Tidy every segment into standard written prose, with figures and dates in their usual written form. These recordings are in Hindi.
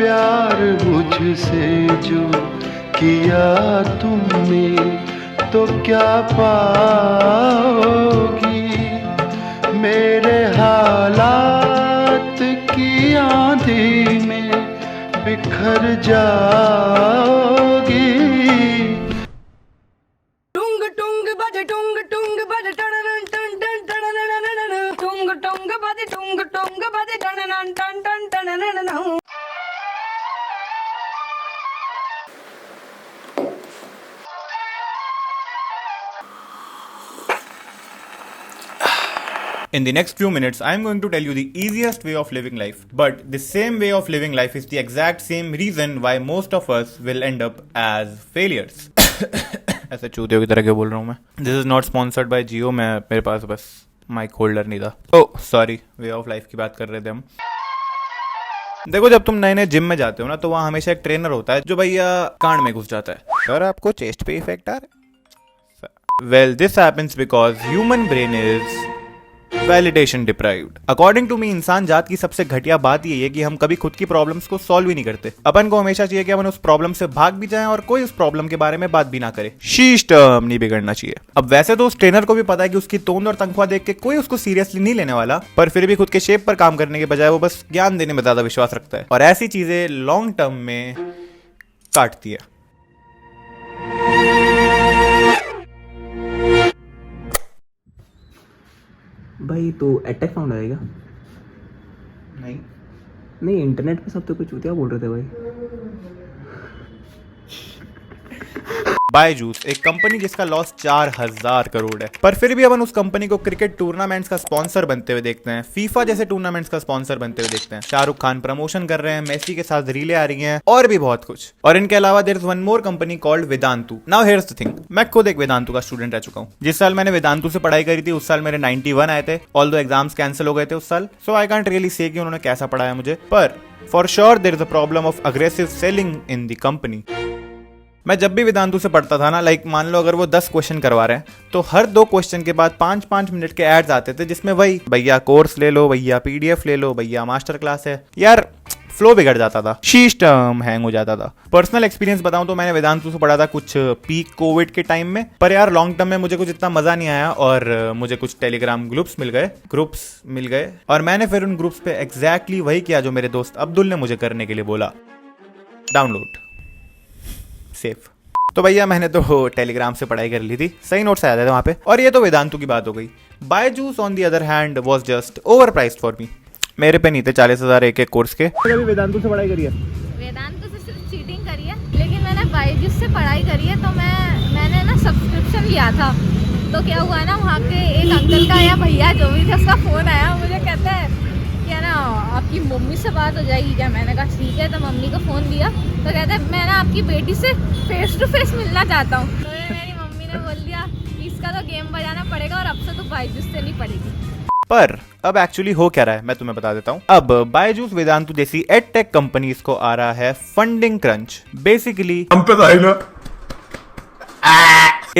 प्यार मुझसे जो किया तुमने तो क्या पाओगी, मेरे हालात की आंधी में बिखर जाओगी। टुंग टुंग बजे टुंग टुंग बजे टन टन टन टन टुंग टुंग बजे टुंग टुंग बजे टन टन टन टन In the next few minutes, I am going to tell you the easiest way of living life. But the same way of living life is the exact same reason why most of us will end up as failures. ऐसे चूतियों की तरह क्यों बोल रहा हूँ मैं? This is not sponsored by Jio. मेरे पास बस माइक होल्डर नहीं था. Oh, sorry. Way of life की बात कर रहे थे हम. देखो, जब तुम नए नए जिम में जाते हो ना, तो वहाँ हमेशा एक ट्रेनर होता है जो भैया कान में घुस जाता है. सर, आपको चेस्ट पे इफेक्ट आ रहा है? Well, this happens because human brain is validation deprived. According to me, इंसान जात की सबसे घटिया बात ये है कि हम कभी खुद की प्रॉब्लम्स को सॉल्व ही नहीं करते. अपन को हमेशा चाहिए कि अपन उस प्रॉब्लम से भाग भी जाएं और कोई उस प्रॉब्लम के बारे में बात भी ना करे. शीश टर्म नहीं बिगड़ना चाहिए. अब वैसे तो उस ट्रेनर को भी पता है कि उसकी तोंद और तनख्वाह देख के कोई उसको सीरियसली नहीं लेने वाला, पर फिर भी खुद के शेप पर काम करने के बजाय वो बस ज्ञान देने में ज्यादा विश्वास रखता है, और ऐसी चीजें लॉन्ग टर्म में काटती है. भाई तो एटेक फाउंडर है क्या? नहीं, इंटरनेट पे सब तो कुछ चूतिया बोल रहे थे भाई. बायजूस, एक कंपनी जिसका लॉस 4000 करोड़ है, पर फिर भी अपन उस कंपनी को क्रिकेट टूर्नामेंट्स का स्पॉन्सर बनते हुए देखते हैं, फीफा जैसे टूर्नामेंट्स का स्पॉन्सर बनते हुए देखते हैं, शाहरुख खान प्रमोशन कर रहे हैं, मेसी के साथ रीलें आ रही हैं, और भी बहुत कुछ. और इनके अलावा there is one more company called Vedantu. Now here's the thing, मैं खुद एक वेदांतु का स्टूडेंट रह चुका हूँ. जिस साल मैंने वेदांतु से पढ़ाई करी थी, उस साल मेरे 91 आए थे. ऑल्दो एग्जाम्स कैंसिल हो गए थे उस साल, सो आई कांट रियली से कि उन्होंने कैसा पढ़ाया मुझे, पर for sure there is a problem of aggressive selling in the company. मैं जब भी वेदांतु से पढ़ता था ना, लाइक मान लो अगर वो 10 क्वेश्चन करवा रहे हैं, तो हर 2 क्वेश्चन के बाद 5-5 मिनट के एड्स आते थे जिसमें वही भैया कोर्स ले लो, भैया पीडीएफ ले लो, भैया मास्टर क्लास है. यार, फ्लो बिगड़ जाता था, शीश टर्म हैंग हो जाता था. पर्सनल एक्सपीरियंस बताऊं तो मैंने वेदांतु से पढ़ा था कुछ पीक कोविड के टाइम में, पर यार लॉन्ग टर्म में मुझे कुछ इतना मजा नहीं आया, और मुझे कुछ टेलीग्राम ग्रुप्स मिल गए, और मैंने फिर उन ग्रुप्स पे एग्जैक्टली वही किया जो मेरे दोस्त अब्दुल ने मुझे करने के लिए बोला. Download, safe. तो भैया मैंने तो टेलीग्राम से पढ़ाई कर ली थी, सही नोट्स आए थे वहां पे, और ये तो वेदांतु की बात हो गई. Byju's on the other hand was just over priced for me. मेरे पे नहीं थे 40,000 एक कोर्स के. कभी वेदांतु से पढ़ाई करी है? वेदांतु से सिर्फ चीटिंग करी है, लेकिन मैंने बायजूस से पढ़ाई करी है. तो मैंने ना सब्सक्रिप्शन लिया था. तो क्या हुआ ना, वहाँ के एक अंकल का या भैया जो भी थे, उसका फ़ोन आया, मुझे कहता है कि ना आपकी मम्मी से बात हो जाएगी क्या? मैंने कहा ठीक है. तो मम्मी को फ़ोन दिया, तो कहता है मैं ना आपकी बेटी से फेस टू फेस मिलना चाहता हूँ. तो मेरी मम्मी ने बोल दिया इसका तो गेम बजाना पड़ेगा, और अब से तो बायजूस से नहीं पड़ेगी. पर अब एक्चुअली हो क्या रहा है मैं तुम्हें बता देता हूँ. अब बायजूस वेदांतु जैसी एडटेक कंपनीज को आ रहा है फंडिंग क्रंच. बेसिकली हम पे ना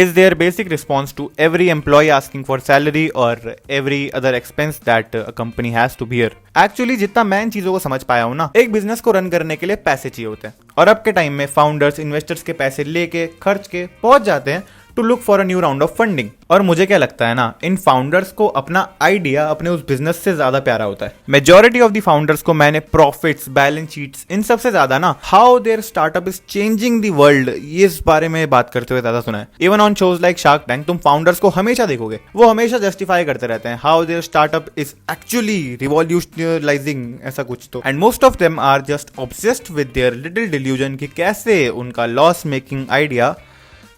is their basic response to every employee asking for salary or every other expense that a company has to bear. Actually जितना मैं इन चीजों को समझ पाया हूँ ना, एक बिजनेस को रन करने के लिए पैसे चाहिए होते हैं, और अब के टाइम में फाउंडर्स इन्वेस्टर्स के पैसे लेके खर्च के पहुंच जाते हैं to look for a new round of funding. और मुझे क्या लगता है ना, इन फाउंडर्स को अपना आइडिया अपने उस बिजनेस से ज्यादा प्यारा होता है. मेजॉरिटी ऑफ द फाउंडर्स को मैंने प्रॉफिट्स, बैलेंस शीट्स, इन सबसे ज्यादा ना how their startup is changing the world, ये इस बारे में बात करते हुए ज्यादा सुना है. Even on shows like Shark Tank तुम फाउंडर्स को हमेशा देखोगे, वो हमेशा जस्टिफाई करते रहते हैं how their startup is actually revolutionalizing, ऐसा कुछ तो. And most of them are just obsessed with their little delusion कि कैसे उनका लॉस मेकिंग आइडिया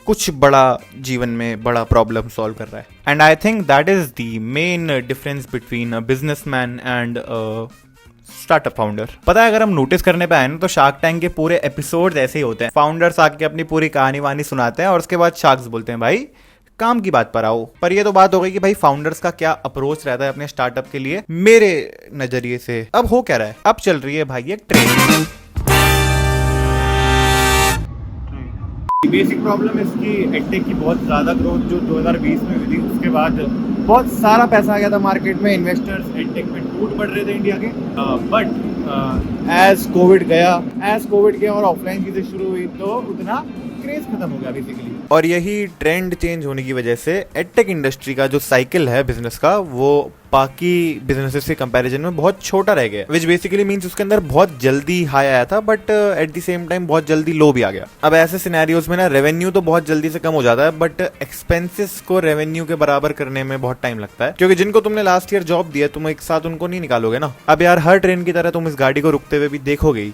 कुछ बड़ा जीवन में बड़ा प्रॉब्लम सॉल्व कर रहा है. And I think that is the main difference between a businessman and startup founder. पता है, अगर हम नोटिस करने पे आए ना, तो शार्क टैंक के पूरे एपिसोड ऐसे ही होते हैं. फाउंडर्स आके अपनी पूरी कहानी वानी सुनाते हैं, और उसके बाद शार्क्स बोलते हैं भाई काम की बात पर आओ. पर ये तो बात हो गई कि भाई फाउंडर्स का क्या अप्रोच रहता है अपने स्टार्टअप के लिए मेरे नजरिए से. अब हो क्या रहा है, अब चल रही है भाई एक ट्रेन. बेसिक प्रॉब्लम इसकी एडटेक की बहुत ज़्यादा ग्रोथ जो 2020 में हुई थी, उसके बाद बहुत सारा पैसा आ गया था मार्केट में, इन्वेस्टर्स एडटेक में टूट पड़ रहे थे इंडिया के। बट एज कोविड गया और ऑफलाइन चीज़ें शुरू हुई तो उतना क्रेज खत्म हो गया बेसिकली। और यही ट्रेंड चेंज होने की वजह से एडटेक इंडस्ट्री का जो साइकिल है बिजनेस का, वो बाकी बिजनेसेस के कंपैरिजन में बहुत छोटा रह गया, विच बेसिकली मीन्स उसके अंदर बहुत जल्दी हाई आया था but at the same time बहुत जल्दी लो भी आ गया। अब ऐसे सिनेरियोज में ना रेवेन्यू तो बहुत जल्दी से कम हो जाता है बट एक्सपेंसेस को रेवेन्यू के बराबर करने में बहुत टाइम लगता है, क्योंकि जिनको तुमने लास्ट ईयर जॉब दिया तुम एक साथ उनको नहीं निकालोगे ना। अब यार हर ट्रेन की तरह तुम इस गाड़ी को रुकते हुए भी देखोगे ही,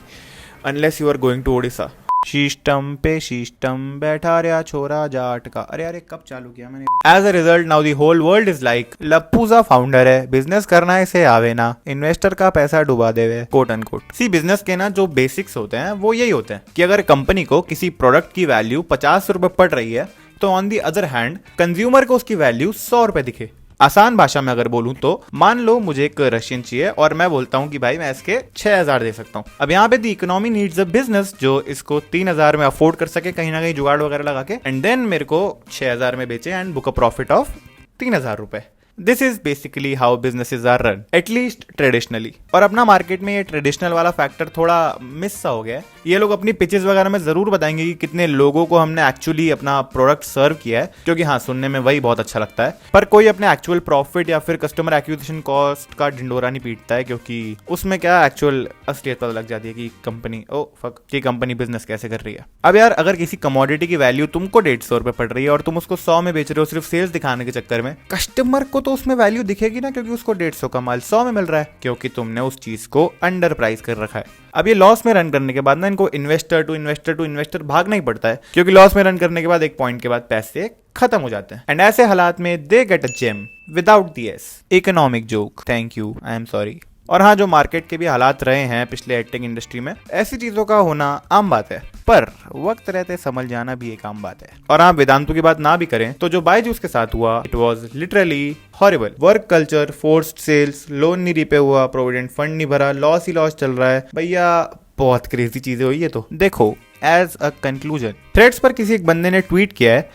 unless you are going to Odisha. System पे शीस्टम बैठा रहा छोरा जाट का। अरे कब चालू किया मैंने। As a result now the whole world is like लप्पूजा फाउंडर है, बिजनेस करना है इसे आवे ना, इन्वेस्टर का पैसा डुबा देवे, कोट अनकोट। सी बिजनेस के ना जो बेसिक्स होते हैं वो यही होते हैं कि अगर कंपनी को किसी प्रोडक्ट की वैल्यू 50 रुपए पड़ रही है तो on the other hand consumer को उसकी वैल्यू 100 रुपए दिखे। आसान भाषा में अगर बोलूं तो मान लो मुझे एक रशियन चाहिए और मैं बोलता हूं कि भाई मैं इसके 6000 दे सकता हूं। अब यहाँ पे दी इकोनॉमी नीड्स अ बिजनेस जो इसको 3000 में अफोर्ड कर सके कहीं ना कहीं जुगाड़ वगैरह लगा के, एंड देन मेरे को 6000 में बेचे and book a profit of 3000 रुपए। This is basically how businesses are run, at least traditionally. और अपना मार्केट में ये ट्रेडिशनल वाला फैक्टर थोड़ा मिस सा हो गया है। ये लोग अपनी पिचेस वगैरह में जरूर बताएंगे कि कितने लोगों को हमने एक्चुअली अपना प्रोडक्ट सर्व किया है, क्योंकि हाँ सुनने में वही बहुत अच्छा लगता है, पर कोई अपने एक्चुअल प्रॉफिट या फिर कस्टमर एक्विजिशन कॉस्ट का ढिंडोरा नहीं पीटता है, क्योंकि उसमें क्या एक्चुअल असलियत पता लग जाती है कि कंपनी बिजनेस कैसे कर रही है। अब यार अगर किसी कमोडिटी की वैल्यू तुमको 150 रुपए पड़ रही है और तुम उसको 100 में बेच रहे हो सिर्फ सेल्स दिखाने के चक्कर में, कस्टमर को तो उसमें वैल्यू दिखेगी ना, क्योंकि उसको 150 का माल 100 में मिल रहा है, क्योंकि तुमने उस चीज को अंडर प्राइस कर रखा है। अब ये लॉस में रन करने के बाद ना इनको इन्वेस्टर टू इन्वेस्टर भागना ही पड़ता है, क्योंकि लॉस में रन करने के बाद एक पॉइंट के बाद पैसे खत्म हो जाते हैं। एंड ऐसे हालात में they get a gem without the S. Economic joke, thank you, I am sorry. और हाँ, जो मार्केट के भी हालात रहे हैं पिछले एडटेक इंडस्ट्री में, ऐसी चीजों का होना आम बात है, पर वक्त रहते समझ जाना भी एक आम बात है। और हाँ, वेदांतु की बात ना भी करें तो जो बायजूस के साथ हुआ, it was literally horrible. Work culture, forced sales, loan नहीं रिपे हुआ, प्रोविडेंट फंड नहीं भरा, लॉस ही लॉस चल रहा है भैया, बहुत क्रेजी चीजें हुई है। तो देखो, एज अ कंक्लूजन, थ्रेड्स पर किसी एक बंदे ने ट्वीट किया है,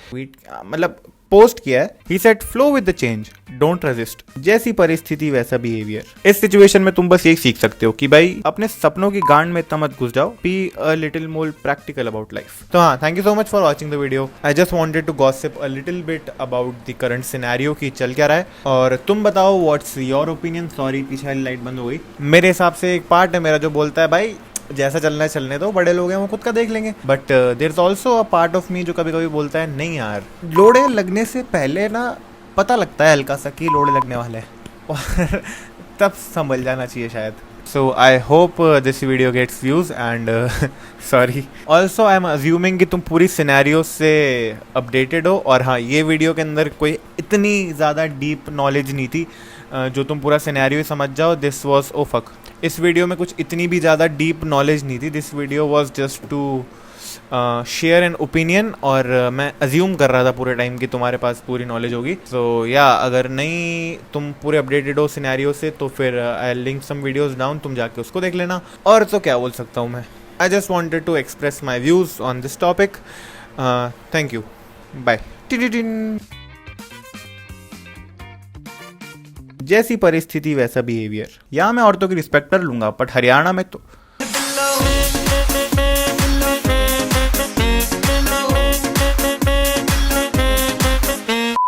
पोस्ट किया है, he said flow with the change, don't resist, जैसी परिस्थिति वैसा बिहेवियर। इस सिचुएशन में तुम बस यही सीख सकते हो कि भाई अपने सपनों की गांड में इतना मत घुस जाओ, be a little more practical about life. तो हाँ, thank you so much for watching the video. I just wanted to gossip a little bit about the current scenario की चल क्या रहा है, और तुम बताओ व्हाट्स योर ओपिनियन। सॉरी पीछे वाली लाइट बंद हो गई। मेरे हिसाब से एक पार्ट है मेरा जो बोलता है भाई जैसा चलना है चलने दो, बड़े लोग हैं वो खुद का देख लेंगे, but there is also a part of me जो कभी कभी बोलता है नहीं यार, लोड़े लगने से पहले ना पता लगता है हल्का सा कि लोड़े लगने वाले हैं, और तब संभल जाना चाहिए शायद। So I hope this video gets views and sorry also I am assuming कि तुम पूरी सिनेरियो से अपडेटेड हो। और हाँ, ये वीडियो के अंदर कोई इतनी ज़्यादा डीप नॉलेज नहीं थी जो तुम पूरा सिनेरियो समझ जाओ। दिस वॉज ओ फक, इस वीडियो में कुछ इतनी भी ज़्यादा डीप नॉलेज नहीं थी। This video was just to share an opinion, और मैं अज्यूम कर रहा था पूरे टाइम कि तुम्हारे पास पूरी नॉलेज होगी। सो या अगर नहीं तुम पूरे अपडेटेड हो सिनेरियो से तो फिर I link some videos down, तुम जाके उसको देख लेना। और तो क्या बोल सकता हूँ मैं, I just wanted to express my views on this topic. Thank you, bye. जैसी परिस्थिति वैसा बिहेवियर। यहाँ मैं औरतों की रिस्पेक्ट कर लूंगा, बट हरियाणा में तो